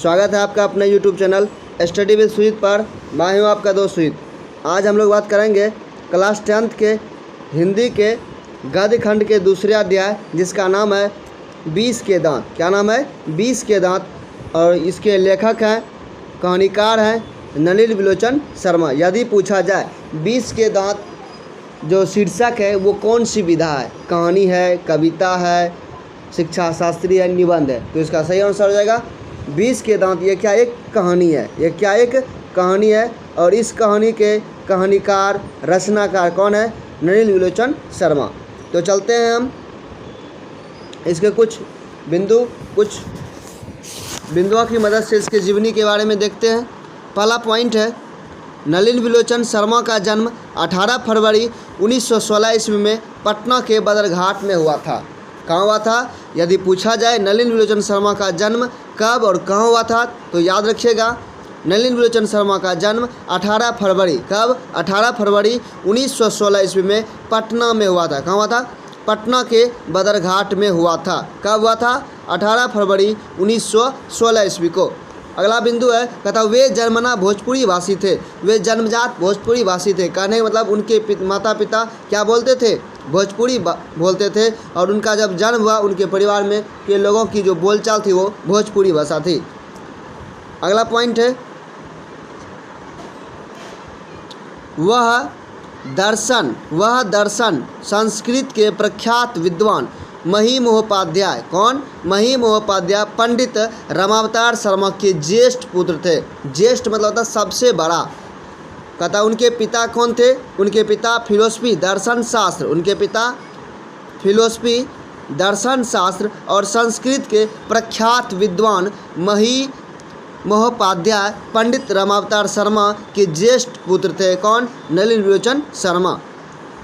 स्वागत है आपका अपने YouTube channel study with Sujeet पर। मैं हूँ आपका दोस्त सुजीत। आज हम लोग बात करेंगे क्लास 10th के हिंदी के गद्य खंड के दूसरे अध्याय जिसका नाम है 20 के दांत। क्या नाम है? 20 के दांत। और इसके लेखक हैं, कहानीकार हैं नलिन विलोचन शर्मा। यदि पूछा जाए 20 के दांत जो शीर्षक है वो कौन सी विधा है, कहानी है, कविता है, शिक्षा शास्त्री है, निबंध है, तो इसका सही आंसर हो जाएगा 20 के दांत। ये क्या एक कहानी है, ये क्या एक कहानी है। और इस कहानी के कहानीकार रचनाकार कौन है? नलिन विलोचन शर्मा। तो चलते हैं हम इसके कुछ बिंदुओं की मदद से इसके जीवनी के बारे में देखते हैं। पहला पॉइंट है, नलिन विलोचन शर्मा का जन्म 18 फरवरी 1916 ईस्वी में पटना के बदरघाट में हुआ था। कहाँ हुआ था? यदि पूछा जाए नलिन विलोचन शर्मा का जन्म कब और कहाँ हुआ था तो याद रखिएगा, नलिन विलोचन शर्मा का जन्म 18 फरवरी कब? 18 फरवरी 1916 ईस्वी में पटना में हुआ था। कहाँ हुआ था? पटना के बदरघाट में हुआ था। कब हुआ था? 18 फरवरी 1916 ईस्वी को। अगला बिंदु है, कहता वे जन्मना भोजपुरी भाषी थे। वे जन्मजात भोजपुरी भाषी थे। कहने का मतलब उनके माता पिता क्या बोलते थे? भोजपुरी बोलते थे। और उनका जब जन्म हुआ उनके परिवार में के लोगों की जो बोलचाल थी वो भोजपुरी भाषा थी। अगला पॉइंट है, वह दर्शन संस्कृत के प्रख्यात विद्वान महीमहोपाध्याय। कौन? महीमहोपाध्याय पंडित रामावतार शर्मा के ज्येष्ठ पुत्र थे। ज्येष्ठ मतलब होता सबसे बड़ा। कहता उनके पिता कौन थे? उनके पिता फिलोसफी दर्शन शास्त्र, उनके पिता फिलोसफी दर्शन शास्त्र और संस्कृत के प्रख्यात विद्वान महीमहोपाध्याय पंडित रामावतार शर्मा के ज्येष्ठ पुत्र थे। कौन? नलिन विलोचन शर्मा।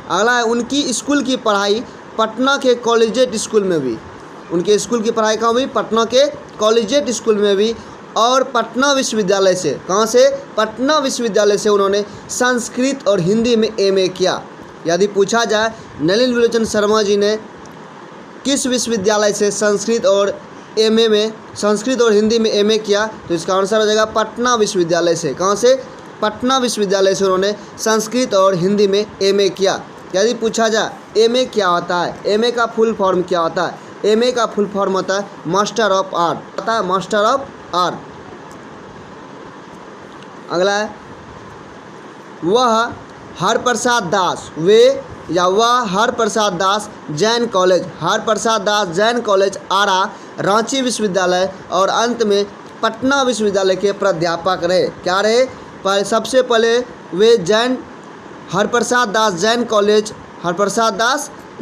अगला है, उनकी स्कूल की पढ़ाई पटना के कॉलेजिएट स्कूल में भी। उनके स्कूल की पढ़ाई कहाँ हुई? पटना के कॉलेजिएट स्कूल में भी। और पटना विश्वविद्यालय से, कहाँ से? पटना विश्वविद्यालय से उन्होंने संस्कृत और हिंदी में एमए किया। यदि पूछा जाए नलिन विलोचन शर्मा जी ने किस विश्वविद्यालय से संस्कृत और हिंदी में एमए किया तो इसका आंसर हो जाएगा पटना विश्वविद्यालय से। कहाँ से? पटना विश्वविद्यालय से उन्होंने संस्कृत और हिंदी में एमए किया। यदि पूछा जाए एमए क्या होता है, एमए का फुल फॉर्म क्या होता है? एमए का फुल फॉर्म होता है मास्टर ऑफ आर्ट, होता है मास्टर ऑफ आर्ट। अगला है, वह हरप्रसाद दास जैन कॉलेज आरा, रांची विश्वविद्यालय और अंत में पटना विश्वविद्यालय के प्राध्यापक रहे। क्या रहे? सबसे पहले वे हरप्रसाद दास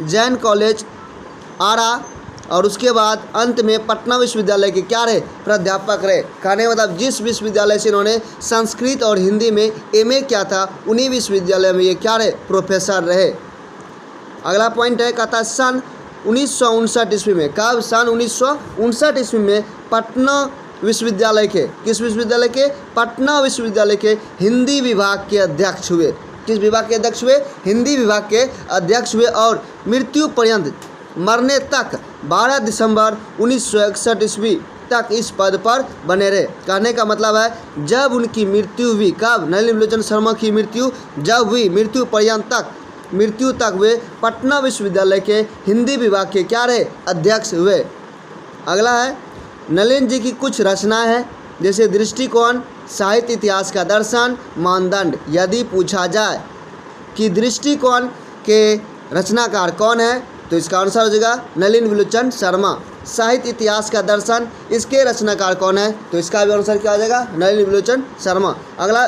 जैन कॉलेज आरा और उसके बाद अंत में पटना विश्वविद्यालय के क्या रहे? प्राध्यापक रहे। कहने मतलब जिस विश्वविद्यालय से इन्होंने संस्कृत और हिंदी में एमए किया था उन्हीं विश्वविद्यालय में ये क्या रहे? प्रोफेसर रहे। अगला पॉइंट है, कहता सन 1959 ईस्वी में, कब? सन 1959 ईस्वी में पटना विश्वविद्यालय के, किस विश्वविद्यालय के? पटना विश्वविद्यालय के हिंदी विभाग के अध्यक्ष हुए। किस विभाग के अध्यक्ष हुए? हिंदी विभाग के अध्यक्ष हुए। और मृत्यु पर्यंत, मरने तक 12 दिसंबर 1961 ईस्वी तक इस पद पर बने रहे। कहने का मतलब है जब उनकी मृत्यु हुई, कब? नलिन विलोचन शर्मा की मृत्यु जब हुई, मृत्यु तक वे पटना विश्वविद्यालय के हिंदी विभाग के क्या रहे? अध्यक्ष हुए। अगला है, नलिन जी की कुछ रचनाएं हैं जैसे दृष्टिकोण, साहित्य इतिहास का दर्शन, मानदंड। यदि पूछा जाए कि दृष्टिकोण के रचनाकार कौन है तो इसका आंसर हो जाएगा नलिन विलोचन शर्मा। साहित्य इतिहास का दर्शन, इसके रचनाकार कौन है तो इसका भी आंसर क्या हो जाएगा? नलिन विलोचन शर्मा। अगला,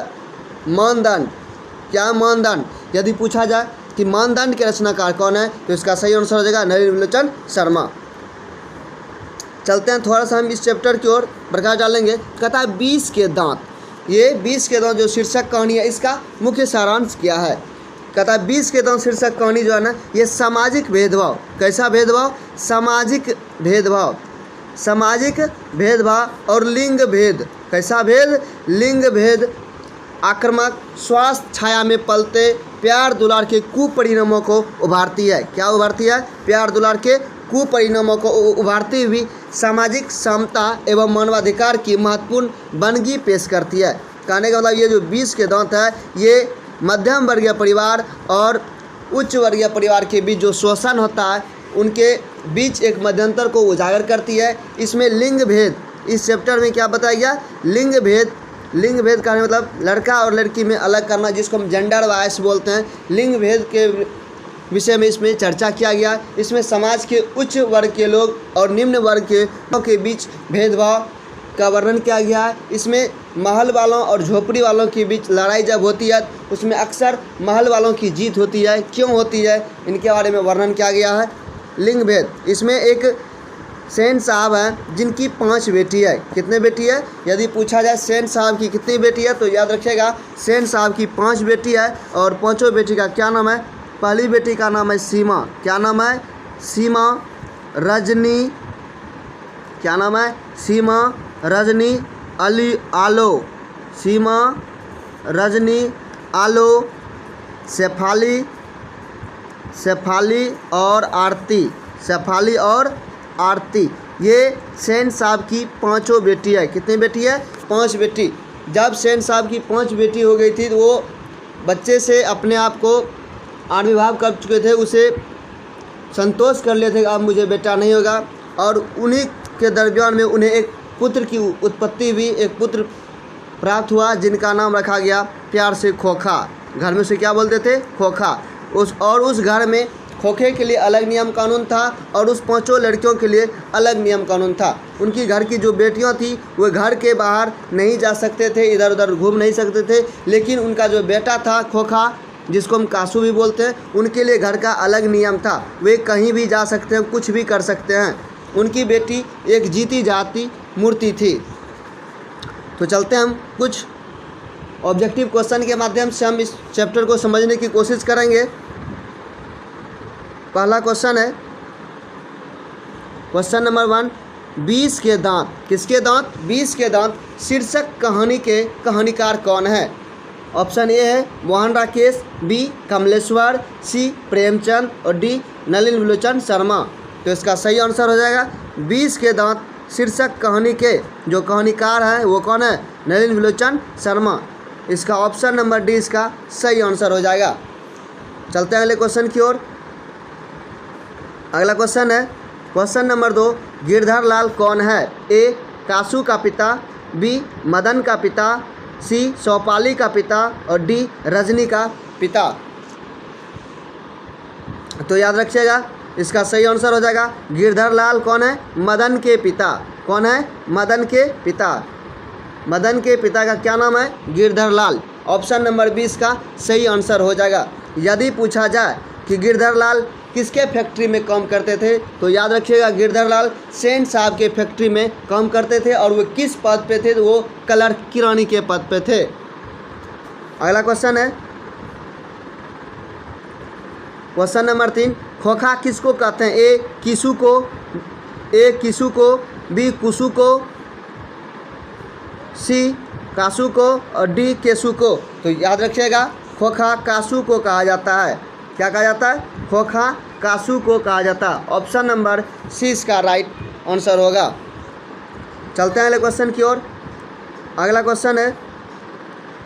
मानदंड। क्या मानदंड? यदि पूछा जाए कि मानदंड के रचनाकार कौन है तो इसका सही आंसर हो जाएगा नलिन विलोचन शर्मा। चलते हैं थोड़ा सा हम इस चैप्टर की ओर प्रकाश डालेंगे। कहता है 20 के दांत। ये 20 के दांत जो शीर्षक कहानी है इसका मुख्य सारांश क्या है? कहता है 20 के दांत शीर्षक कहानी जो है ना ये सामाजिक भेदभाव, कैसा भेदभाव? सामाजिक भेदभाव और लिंग भेद। कैसा भेद? लिंग भेद, आक्रामक स्वास्थ्य छाया में पलते प्यार दुलार के कुपरिणामों को उभारती है। क्या उभारती है? प्यार दुलार के कुपरिणामों को उभारती हुई सामाजिक समता एवं मानवाधिकार की महत्वपूर्ण वनगी पेश करती है। कहने का मतलब ये जो 20 के दांत है ये मध्यम वर्गीय परिवार और उच्च वर्गीय परिवार के बीच जो शोषण होता है उनके बीच एक मध्यंतर को उजागर करती है। इसमें लिंग भेद, इस चैप्टर में क्या बताया गया, लिंग भेद का मतलब लड़का और लड़की में अलग करना, जिसको हम जेंडर वाइस बोलते हैं। लिंग भेद के विषय में इसमें चर्चा किया गया। इसमें समाज के उच्च वर्ग के लोग और निम्न वर्ग के लोगों के बीच भेदभाव का वर्णन किया गया है। इसमें महल वालों और झोपड़ी वालों के बीच लड़ाई जब होती है उसमें अक्सर महल वालों की जीत होती है। क्यों होती है, इनके बारे में वर्णन किया गया है। लिंग भेद, इसमें एक सेन साहब हैं जिनकी 5 बेटी है। कितने बेटी है, यदि पूछा जाए सेन साहब की कितनी बेटी है तो याद रखिएगा सेन साहब की 5 बेटी है। और पाँचों बेटी का क्या नाम है, पहली बेटी का नाम है सीमा। क्या नाम है, सीमा रजनी। क्या नाम है, सीमा रजनी अली आलो। सीमा रजनी आलो, शेफाली और आरती। ये सेन साहब की 5 बेटी है। कितनी बेटी है, 5 बेटी। जब सेन साहब की 5 बेटी हो गई थी तो वो बच्चे से अपने आप को आविर्भाव कर चुके थे, उसे संतोष कर लिए थे अब मुझे बेटा नहीं होगा। और उन्हीं के दरमियान में उन्हें एक पुत्र की उत्पत्ति हुई, एक पुत्र प्राप्त हुआ जिनका नाम रखा गया प्यार से खोखा। घर में से क्या बोलते थे, खोखा। उस घर में खोखे के लिए अलग नियम कानून था और उस 5 लड़कियों के लिए अलग नियम कानून था। उनकी घर की जो बेटियां थी वो घर के बाहर नहीं जा सकते थे, इधर उधर घूम नहीं सकते थे। लेकिन उनका जो बेटा था खोखा, जिसको हम कासू भी बोलते हैं, उनके लिए घर का अलग नियम था। वे कहीं भी जा सकते हैं, कुछ भी कर सकते हैं। उनकी बेटी एक जीती जाती मूर्ति थी। तो चलते हैं हम कुछ ऑब्जेक्टिव क्वेश्चन के माध्यम से हम इस चैप्टर को समझने की कोशिश करेंगे। पहला क्वेश्चन है, क्वेश्चन नंबर 1, 20 के दांत। किसके दांत, 20 के दांत शीर्षक कहानी के कहानीकार कौन है। ऑप्शन ए है मोहन राकेश, बी कमलेश्वर, सी प्रेमचंद और डी नलिन विलोचन शर्मा। तो इसका सही आंसर हो जाएगा 20 के दांत शीर्षक कहानी के जो कहानीकार है वो कौन है, नलिन विलोचन शर्मा। इसका ऑप्शन नंबर डी इसका सही आंसर हो जाएगा। चलते हैं अगले क्वेश्चन की ओर। अगला क्वेश्चन है क्वेश्चन नंबर 2, गिरधर लाल कौन है। ए कासू का पिता, बी मदन का पिता, सी शौपाली का पिता और डी रजनी का पिता। तो याद रखिएगा इसका सही आंसर हो जाएगा गिरधर लाल कौन है, मदन के पिता। कौन है, मदन के पिता। मदन के पिता का क्या नाम है, गिरधर लाल। ऑप्शन नंबर 20 का सही आंसर हो जाएगा। यदि पूछा जाए कि गिरधर लाल किसके फैक्ट्री में काम करते थे तो याद रखिएगा गिरधर लाल सेन साहब के फैक्ट्री में काम करते थे। और वो किस पद पे थे, तो वो कलर किरानी के पद पे थे। अगला क्वेश्चन है क्वेश्चन नंबर 3, खोखा किसको कहते हैं। ए किसू को, बी कुसु को, सी कासू को और डी केसु को। तो याद रखिएगा खोखा कासू को कहा जाता है। क्या कहा जाता है, खोखा कासू को कहा जाता है। ऑप्शन नंबर सी इसका राइट आंसर होगा। चलते हैं अगले क्वेश्चन की ओर। अगला क्वेश्चन है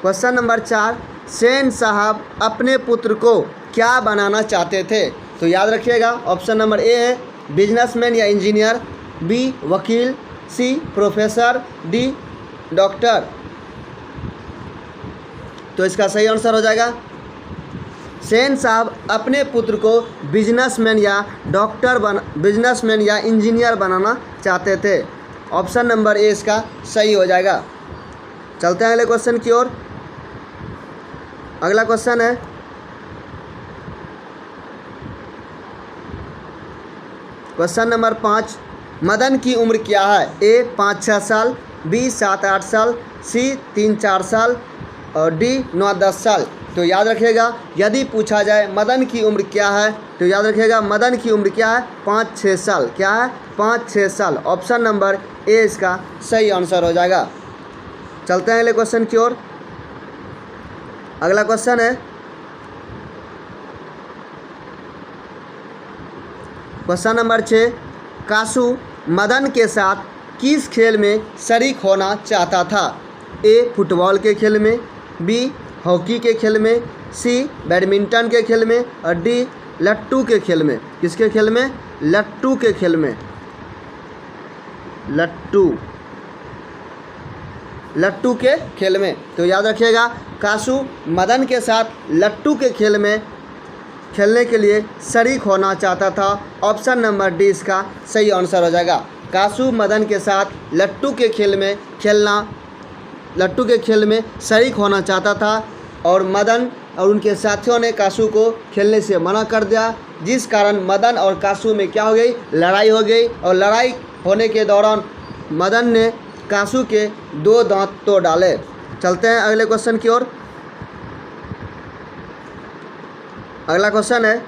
क्वेश्चन नंबर 4, सेन साहब अपने पुत्र को क्या बनाना चाहते थे। तो याद रखिएगा ऑप्शन नंबर ए है बिजनेसमैन या इंजीनियर, बी वकील, सी प्रोफेसर, डी डॉक्टर। तो इसका सही आंसर हो जाएगा सेन साहब अपने पुत्र को बिजनेसमैन या इंजीनियर बनाना चाहते थे। ऑप्शन नंबर ए इसका सही हो जाएगा। चलते हैं अगले क्वेश्चन की ओर। अगला क्वेश्चन है क्वेश्चन नंबर 5, मदन की उम्र क्या है। ए 5-6 साल, बी 7-8 साल, सी 3-4 साल और डी 9-10 साल। तो याद रखिएगा यदि पूछा जाए मदन की उम्र क्या है तो याद रखिएगा मदन की उम्र क्या है, 5-6 साल। क्या है, 5-6 साल। ऑप्शन नंबर ए इसका सही आंसर हो जाएगा। चलते हैं अगले क्वेश्चन की ओर। अगला क्वेश्चन है क्वेश्चन नंबर 6, कासू मदन के साथ किस खेल में शरीक होना चाहता था? ए फुटबॉल के खेल में, बी हॉकी के खेल में, सी बैडमिंटन के खेल में और डी लट्टू के खेल में। किसके खेल में? लट्टू के खेल में। लट्टू के खेल में। तो याद रखिएगा, कासू मदन के साथ लट्टू के खेल में खेलने के लिए शरीक होना चाहता था। ऑप्शन नंबर डी इसका सही आंसर हो जाएगा। कासू मदन के साथ लट्टू के खेल में शरीक होना चाहता था और मदन और उनके साथियों ने कासू को खेलने से मना कर दिया, जिस कारण मदन और कासू में क्या हो गई? लड़ाई हो गई। और लड़ाई होने के दौरान मदन ने कासू के 2 दांत तोड़ डाले। चलते हैं अगले क्वेश्चन की ओर। अगला क्वेश्चन है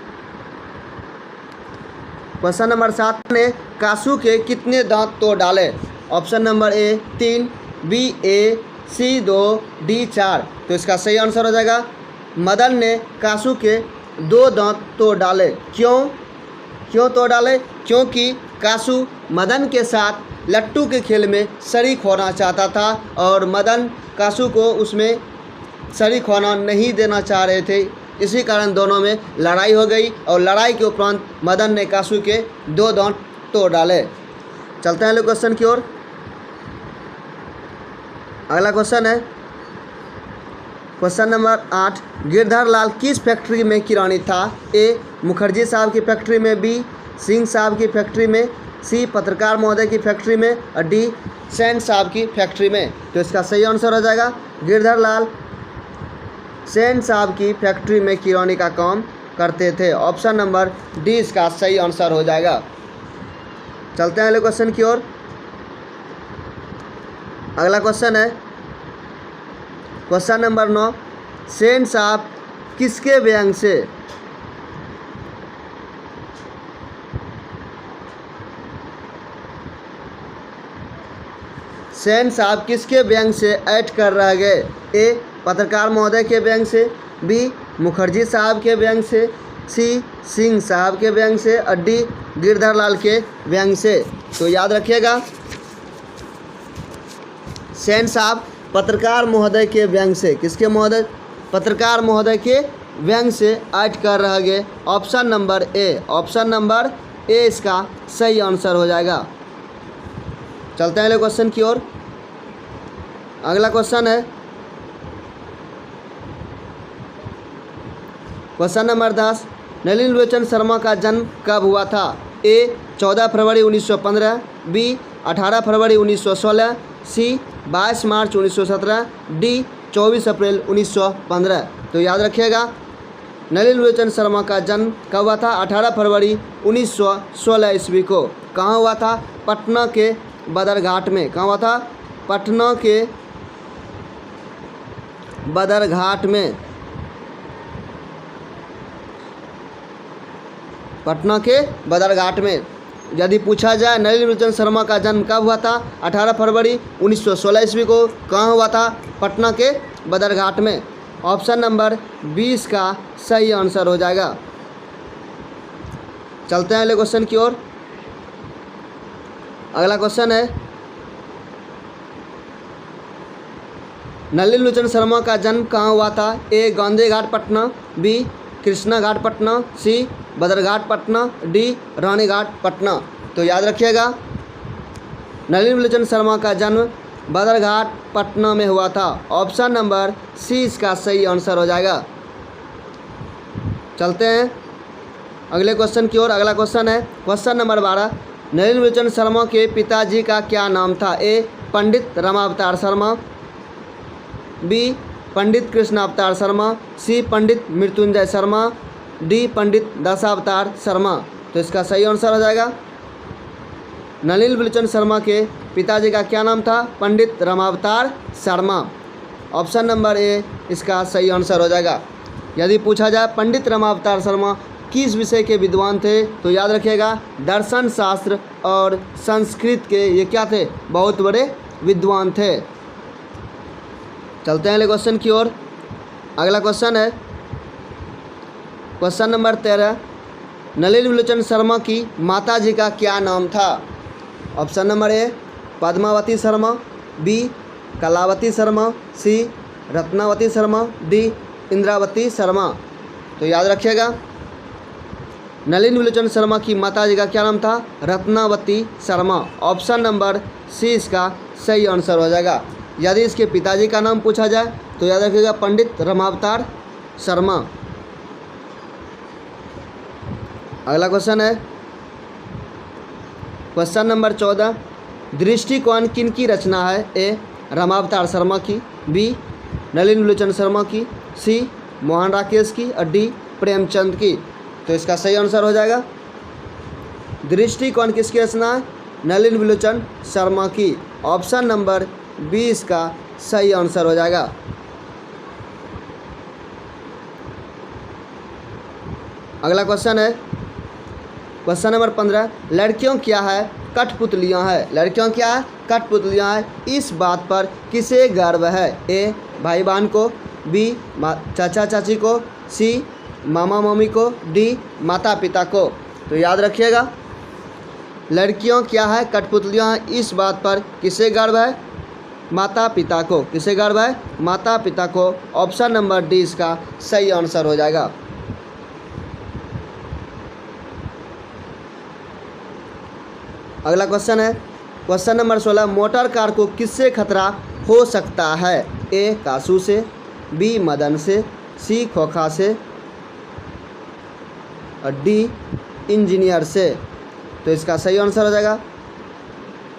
क्वेश्चन नंबर 7 ने कासू के कितने दांत तोड़ डाले? Option number A 3, B A, C 2, D 4। तो इसका सही आंसर हो जाएगा, मदन ने कासू के 2 दांत तोड़ डाले। क्यों तोड़ डाले? क्योंकि कासू मदन के साथ लट्टू के खेल में शरीक होना चाहता था और मदन कासू को उसमें शरीक होना नहीं देना चाह रहे थे। इसी कारण दोनों में लड़ाई हो गई और लड़ाई के उपरांत मदन ने कासू के 2 दांत तोड़ डाले। चलते हैं अगले क्वेश्चन की ओर। अगला क्वेश्चन है क्वेश्चन नंबर 8, गिरधर लाल किस फैक्ट्री में किरानी था? ए मुखर्जी साहब की फैक्ट्री में, बी सिंह साहब की फैक्ट्री में, सी पत्रकार महोदय की फैक्ट्री में और डी सेन साहब की फैक्ट्री में। तो इसका सही आंसर हो जाएगा, गिरधर लाल सेन साहब की फैक्ट्री में किरानी का काम करते थे। ऑप्शन नंबर डी इसका सही आंसर हो जाएगा। चलते हैं अगले क्वेश्चन की ओर। अगला क्वेश्चन है क्वेश्चन नंबर 9, सेन साहब किसके व्यंग से ऐड कर रह गए? ए पत्रकार महोदय के व्यंग से, बी मुखर्जी साहब के व्यंग से, सी सिंह साहब के व्यंग से और डी गिरधर लाल के व्यंग से। तो याद रखिएगा, सेन साहब पत्रकार महोदय के व्यंग से, किसके महोदय? पत्रकार महोदय के व्यंग से ऐड कर रह गए। ऑप्शन नंबर ए इसका सही आंसर हो जाएगा। चलते हैं अगले क्वेश्चन की ओर। अगला क्वेश्चन है क्वेश्चन नंबर 10, नलिन लोचन शर्मा का जन्म कब हुआ था? ए 14 फरवरी 1915, बी 18 फरवरी 1916, सी 22 मार्च 1917, डी 24 अप्रैल 1915। तो याद रखिएगा, नलिन लोचन शर्मा का जन्म कब हुआ था? 18 फरवरी 1916 ईस्वी को। कहाँ हुआ था? पटना के बदरघाट में। कहाँ हुआ था? पटना के बदरघाट में। पटना के बदरघाट में। यदि पूछा जाए नलिन लोचन शर्मा का जन्म कब हुआ था? 18 फरवरी 1916 ईस्वी को। कहाँ हुआ था? पटना के बदरघाट में। ऑप्शन नंबर 20 का सही आंसर हो जाएगा। चलते हैं अगले क्वेश्चन की ओर। अगला क्वेश्चन है, नलिन लोचन शर्मा का जन्म कहाँ हुआ था? ए गांधी घाट पटना, बी कृष्णा घाट पटना, सी बदरघाट पटना, डी रानी घाट पटना। तो याद रखिएगा, नलिन लोचन शर्मा का जन्म बदरघाट पटना में हुआ था। ऑप्शन नंबर सी इसका सही आंसर हो जाएगा। चलते हैं अगले क्वेश्चन की ओर। अगला क्वेश्चन है क्वेश्चन नंबर 12, नलिन लोचन शर्मा के पिताजी का क्या नाम था? ए पंडित रमावतार शर्मा, बी पंडित कृष्ण अवतार शर्मा, सी पंडित मृत्युंजय शर्मा, डी पंडित दशावतार शर्मा। तो इसका सही आंसर हो जाएगा, नलिन लोचन शर्मा के पिताजी का क्या नाम था? पंडित रमावतार शर्मा। ऑप्शन नंबर ए इसका सही आंसर हो जाएगा। यदि पूछा जाए पंडित रमावतार शर्मा किस विषय के विद्वान थे? तो याद रखिएगा, दर्शन शास्त्र और संस्कृत के ये क्या थे? बहुत बड़े विद्वान थे। चलते हैं अगले क्वेश्चन की ओर। अगला क्वेश्चन है क्वेश्चन नंबर 13, नलिन विलोचन शर्मा की माता जी का क्या नाम था? Option number A Padmavati Sharma, B Kalavati Sharma, C Ratnavati Sharma, D Indravati Sharma. तो याद रखिएगा, नलिन विलोचन शर्मा की माता जी का क्या नाम था? Ratnavati Sharma. Option number C इसका सही आंसर हो जाएगा। यदि इसके पिताजी का नाम पूछा जाए तो याद रखिएगा पंडित रमावतार शर्मा। अगला क्वेश्चन है क्वेश्चन नंबर 14, दृष्टिकोण किन की रचना है? ए रमावतार शर्मा की, बी नलिन विलोचन शर्मा की, सी मोहन राकेश की और डी प्रेमचंद की। तो इसका सही आंसर हो जाएगा दृष्टिकोण किसकी रचना है? नलिन विलोचन शर्मा की। ऑप्शन नंबर बी इसका सही आंसर हो जाएगा। अगला क्वेश्चन है क्वेश्चन नंबर 15, लड़कियों क्या है? कठपुतलियाँ है। लड़कियों क्या है? कठपुतलियाँ है। इस बात पर किसे गर्व है? ए भाई बहन को, बी चाचा चाची को, सी मामा मम्मी को, डी माता पिता को। तो याद रखिएगा, लड़कियों क्या है? कठपुतलियाँ हैं। इस बात पर किसे गर्व है? माता पिता को। किसे गर्व है? माता पिता को। ऑप्शन नंबर डी इसका सही आंसर हो जाएगा। अगला क्वेश्चन है क्वेश्चन नंबर 16, मोटर कार को किससे खतरा हो सकता है? ए कासू से, बी मदन से, सी खोखा से और डी इंजीनियर से। तो इसका सही आंसर हो जाएगा,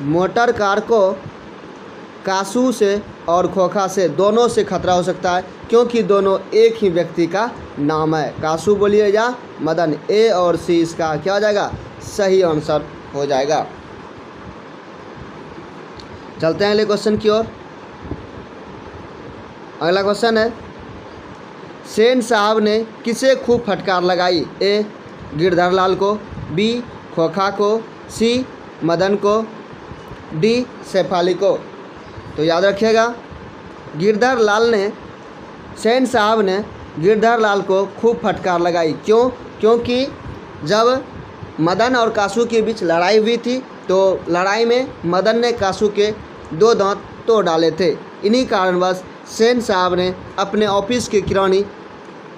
मोटर कार को कासू से और खोखा से दोनों से खतरा हो सकता है, क्योंकि दोनों एक ही व्यक्ति का नाम है। कासू बोलिए या मदन, ए और सी इसका क्या हो जाएगा? सही आंसर हो जाएगा। चलते हैं अगले क्वेश्चन की ओर। अगला क्वेश्चन है, सेन साहब ने किसे खूब फटकार लगाई? ए गिरधर लाल को, बी खोखा को, सी मदन को, डी शेफाली को। तो याद रखिएगा, गिरधर लाल ने सेन साहब ने गिरधर लाल को खूब फटकार लगाई। क्यों? क्योंकि जब मदन और कासू के बीच लड़ाई हुई थी तो लड़ाई में मदन ने कासू के 2 दांत तोड़ डाले थे। इन्हीं कारणवश सेन साहब ने अपने ऑफिस के किरानी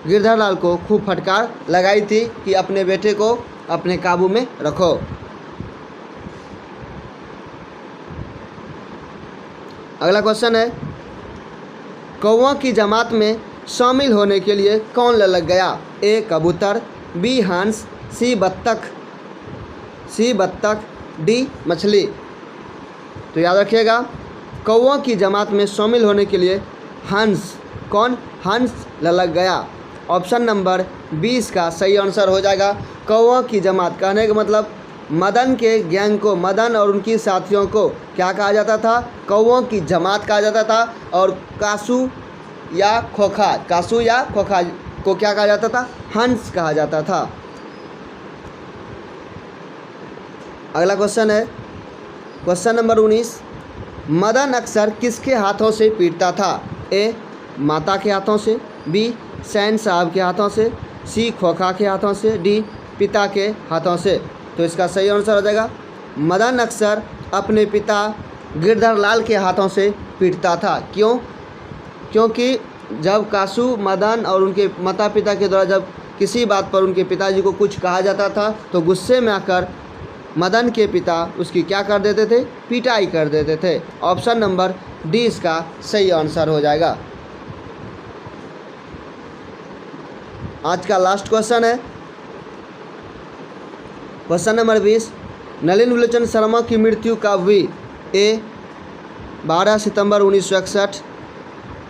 गिरधर लाल को खूब फटकार लगाई थी कि अपने बेटे को अपने काबू में रखो। अगला क्वेश्चन है, कौवा की जमात में शामिल होने के लिए कौन ललक गया? ए कबूतर, बी हंस, सी बत्तख, डी मछली। तो याद रखिएगा, कौवा की जमात में शामिल होने के लिए हंस, कौन? हंस ललक गया। ऑप्शन नंबर 20 का सही आंसर हो जाएगा। कौवा की जमात कहने का मतलब मदन के गैंग को, मदन और उनकी साथियों को क्या कहा जाता था? कौवों की जमात कहा जाता था। और कासू या खोखा को क्या कहा जाता था? हंस कहा जाता था। अगला क्वेश्चन है क्वेश्चन नंबर 19, मदन अक्सर किसके हाथों से पीटता था? ए माता के हाथों से, बी सेन साहब के हाथों से, सी खोखा के हाथों से, डी पिता के हाथों से। तो इसका सही आंसर हो जाएगा, मदन अक्सर अपने पिता गिरधर लाल के हाथों से पीटता था। क्यों? क्योंकि जब कासू, मदन और उनके माता पिता के द्वारा जब किसी बात पर उनके पिताजी को कुछ कहा जाता था तो गुस्से में आकर मदन के पिता उसकी क्या कर देते थे? पिटाई कर देते थे। ऑप्शन नंबर डी इसका सही आंसर हो जाएगा। आज का लास्ट क्वेश्चन है क्वेश्चन नंबर 20, नलिन विलोचन शर्मा की मृत्यु कब हुई? ए 12 सितंबर 1961,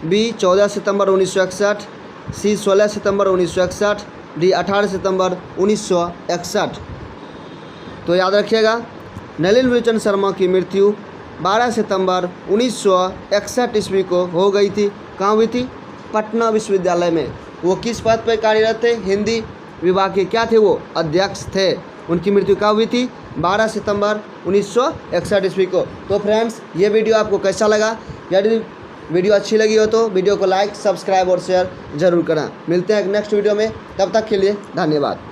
बी 14 सितंबर 1961, सी 16 सितंबर 1961, डी 18 सितंबर 1961। तो याद रखिएगा, नलिन विलोचन शर्मा की मृत्यु 12 सितंबर 1961 ईस्वी को हो गई थी। कहाँ हुई थी? पटना विश्वविद्यालय में। वो किस पद पर कार्यरत थे? हिंदी विभाग के क्या थे? वो अध्यक्ष थे। उनकी मृत्यु कब हुई थी? 12 सितंबर 1961 ईस्वी को। तो फ्रेंड्स, ये वीडियो आपको कैसा लगा? यदि वीडियो अच्छी लगी हो तो वीडियो को लाइक, सब्सक्राइब और शेयर जरूर करना। मिलते हैं नेक्स्ट वीडियो में, तब तक के लिए धन्यवाद।